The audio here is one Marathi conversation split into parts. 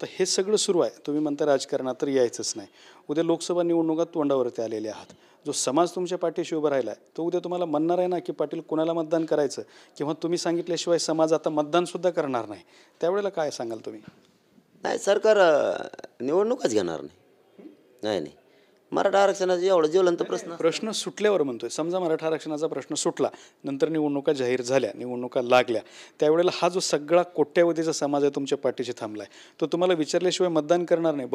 आता हे सगळं सुरू आहे, तुम्ही म्हणता राजकारणात तर यायचंच नाही, उद्या लोकसभा निवडणुकात तोंडावरती आलेले आहात, जो समाज तुमच्या पाठीशी उभा राहिला आहे तो उद्या तुम्हाला म्हणणार आहे ना की पाटील कुणाला मतदान करायचं, किंवा तुम्ही सांगितल्याशिवाय समाज आता मतदानसुद्धा करणार नाही, त्यावेळेला काय सांगाल तुम्ही? नाही, सरकार निवडणूकच घेणार नाही. नाही नाही, मराठा आरक्षणाचा एवढा ज्वलंत प्रश्न सुटल्यावर म्हणतोय, समजा मराठा आरक्षणाचा प्रश्न सुटला, नंतर निवडणुका जाहीर झाल्या, निवडणुका लागल्या, त्यावेळेला हा जो सगळा कोट्यावधीचा समाज आहे तुमच्या पाठीशी थांबलाय, तो तुम्हाला विचारल्याशिवाय मतदान करणार नाही.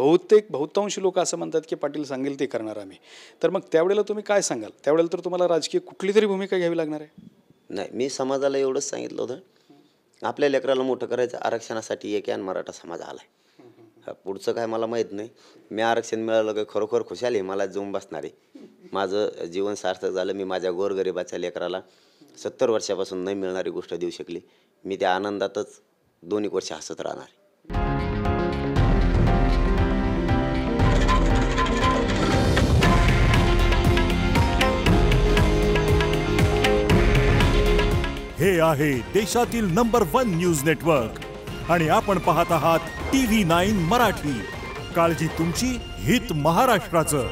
बहुतांशी लोक असं म्हणतात की पाटील सांगेल ते करणार आम्ही. तर मग त्यावेळेला तुम्ही काय सांगाल? त्यावेळेला तर तुम्हाला राजकीय कुठली तरी भूमिका घ्यावी लागणार आहे. नाही, मी समाजाला एवढंच सांगितलं होतं, आपल्या लेकराला मोठं करायचं, आरक्षणासाठी एक यान मराठा समाज आलाय. पुढचं काय मला माहीत नाही. मी आरक्षण मिळालं की खरोखर खुशाल आहे, मला जाऊन बसणार आहे. माझं जीवन सार्थक झालं. मी माझ्या गोरगरिबाच्या लेकराला 70 वर्षापासून नाही मिळणारी गोष्ट देऊ शकली. मी त्या आनंदातच 2 वर्ष हसत राहणार. हे आहे देशातील नंबर 1 न्यूज नेटवर्क आणि आपण पाहत आहात TV9 मराठी. काळजी तुमची, हित महाराष्ट्राचं.